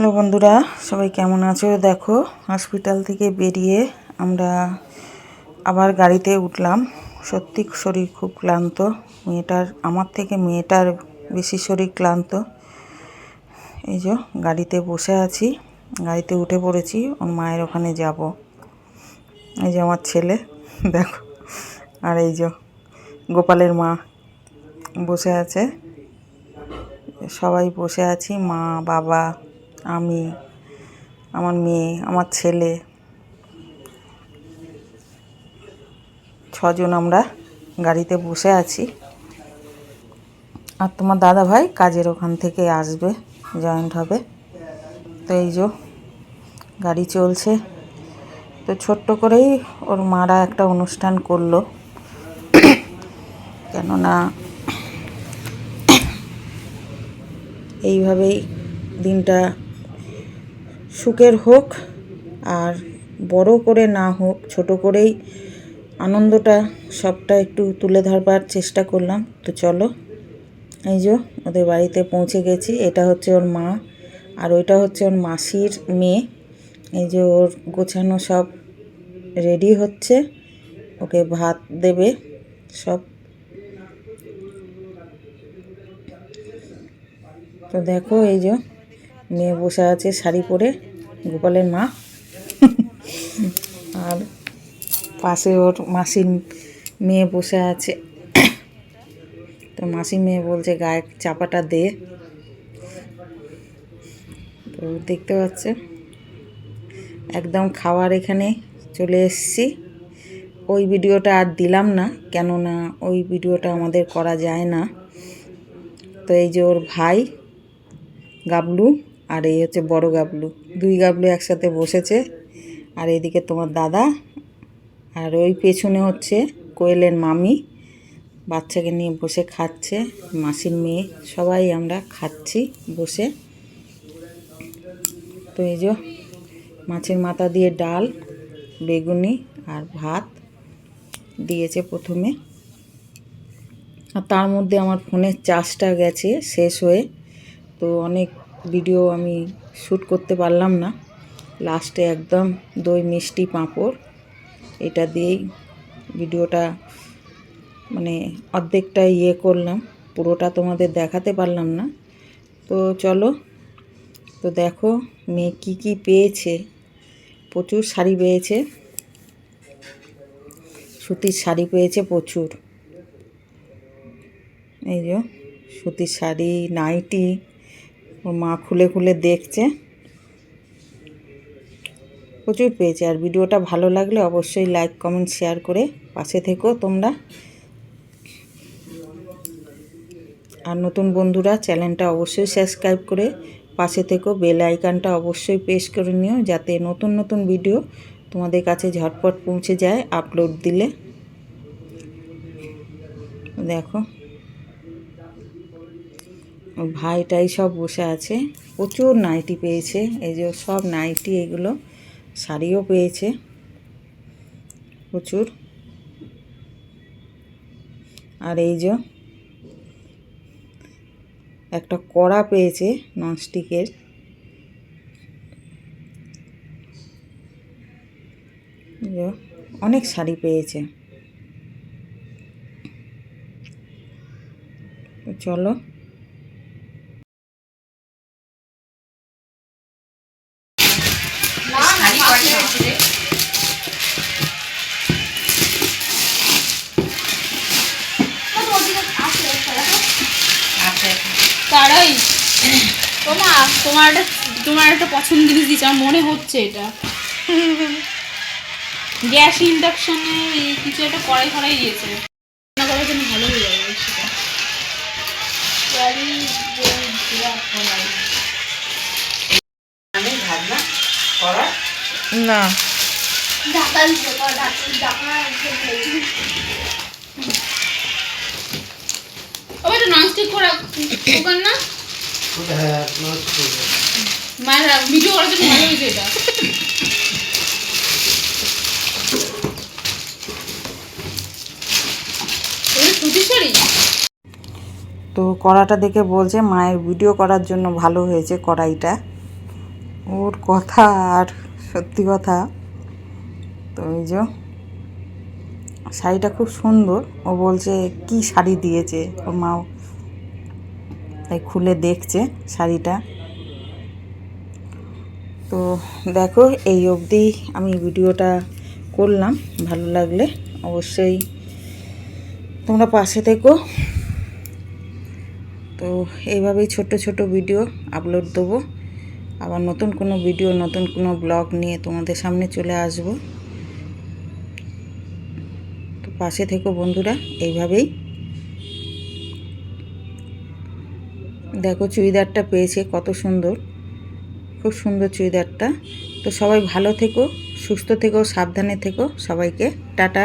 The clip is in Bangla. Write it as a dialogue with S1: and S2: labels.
S1: হ্যালো বন্ধুরা, সবাই কেমন আছো? দেখো, হসপিটাল থেকে বেরিয়ে আমরা আবার গাড়িতে উঠলাম। সত্যি শরীর খুব ক্লান্ত। আমার থেকে মেয়েটার বেশি শরীর ক্লান্ত। এই যে গাড়িতে বসে আছি, গাড়িতে উঠে পড়েছি, ওর মায়ের ওখানে যাব। এই যে আমার ছেলে দেখো, আর এই যে গোপালের মা বসে আছে। সবাই বসে আছি, মা, বাবা, আমি, আমার মেয়ে, আমার ছেলে, 6 জন আমরা গাড়িতে বসে আছি। আর তোমার দাদা ভাই কাজের ওখান থেকে আসবে, জয়েন্ট হবে। তো এই যে গাড়ি চলছে। তো ছোট্ট করেই ওর মারা একটা অনুষ্ঠান করলো, কেননা এইভাবেই দিনটা সুখের হোক, আর বড় করে না হোক, ছোট করেই আনন্দটা সবটা একটু তুলে ধরবার চেষ্টা করলাম। তো চলো, এই যে ওদের বাড়িতে পৌঁছে গেছি। এটা হচ্ছে ওর মা, আর ওইটা হচ্ছে ওর মাসির মেয়ে। এই যে ওর গোছানো সব রেডি হচ্ছে, ওকে ভাত দেবে সব। তো দেখো, এই যে মেয়ে বসে আছে শাড়ি পরে, গোপালের মা। আর পাশে ওর মাসির মেয়ে বসে আছে। তো মাসির মেয়ে বলছে গায়ে চাপাটা দে। তো দেখতে পাচ্ছ, একদম খাওয়ার এখানে চলে এসেছি। ওই ভিডিওটা আর দিলাম না, কেননা ওই ভিডিওটা আমাদের করা যায় না। তো এই যে ওর ভাই গাবলু, আর এই হচ্ছে বড় গাবলু, 2 গাবলু একসাথে বসেছে। আর এইদিকে তোমার দাদা, আর ওই পেছনে হচ্ছে কোয়েলের মামি, বাচ্চাকে নিয়ে বসে খাচ্ছে। মাসির মেয়ে, সবাই আমরা খাচ্ছি বসে। তো এই যে মাছের মাথা দিয়ে ডাল, বেগুনি আর ভাত দিয়েছে প্রথমে। আর তার মধ্যে আমার ফোনের চার্জটা গেছে শেষ হয়ে, তো অনেক ভিডিও আমি শ্যুট করতে পারলাম না। লাস্টে একদম দই মিষ্টি পাঁপড় এটা দিয়েই ভিডিওটা মানে অর্ধেকটা করলাম, পুরোটা তোমাদের দেখাতে পারলাম না। তো চলো, তো দেখো মেয়ে কী কী পেয়েছে। প্রচুর শাড়ি পেয়েছে, সুতির শাড়ি পেয়েছে প্রচুর। এই যে সুতির শাড়ি, নাইটি, ওর মা খুলে খুলে দেখছে। প্রচুর পেয়েছে। আর ভিডিওটা ভালো লাগলে অবশ্যই লাইক, কমেন্ট, শেয়ার করে পাশে থেকো তোমরা। আর নতুন বন্ধুরা চ্যানেলটা অবশ্যই সাবস্ক্রাইব করে পাশে থেকো। বেল আইকনটা অবশ্যই প্রেস করে নিও, যাতে নতুন নতুন ভিডিও তোমাদের কাছে ঝটপট পৌঁছে যায় আপলোড দিলে। দেখো ভাইটাই সব বসে আছে। প্রচুর নাইটি পেয়েছে, এই যে সব নাইটি, এগুলো শাড়িও পেয়েছে প্রচুর। আর এই যে একটা কড়া পেয়েছে ননস্টিকের। অনেক শাড়ি পেয়েছে। চলো,
S2: তারাই তোমার একটা পছন্দ জিনিস দিচ্ছে, আমার মনে হচ্ছে এটা গ্যাস ইন্ডাকশনে কিছু একটা কড়াই দিয়েছে, রান্না করার জন্য ভালো হয়ে যাবে সেটা।
S1: না
S2: ওটা ননস্টিক করা দোকান না, মায়ের ভিডিও করার জন্য ভালো হয়েছে এটা।
S1: তো কড়াটা দেখে বলছে মায়ের ভিডিও করার জন্য ভালো হয়েছে কড়াইটা। ওর কথা আর সত্যি কথা। তো এই যে শাড়িটা খুব সুন্দর। ও বলছে কি শাড়ি দিয়েছে, ওর মাও তাই খুলে দেখছে শাড়িটা। তো দেখো এই অবধি আমি ভিডিওটা করলাম। ভালো লাগলে অবশ্যই তোমরা পাশে থেকো। তো এইভাবেই ছোট ছোট ভিডিও আপলোড দেবো। আবার নতুন কোনো ভিডিও, নতুন কোনো ব্লগ নিয়ে তোমাদের সামনে চলে আসব। তো পাশে থেকো বন্ধুরা এইভাবেই। দেখো চুড়িদারটা পেয়েছে কত সুন্দর, খুব সুন্দর চুড়িদারটা। তো সবাই ভালো থেকো, সুস্থ থেকো, সাবধানে থেকো। সবাইকে টাটা।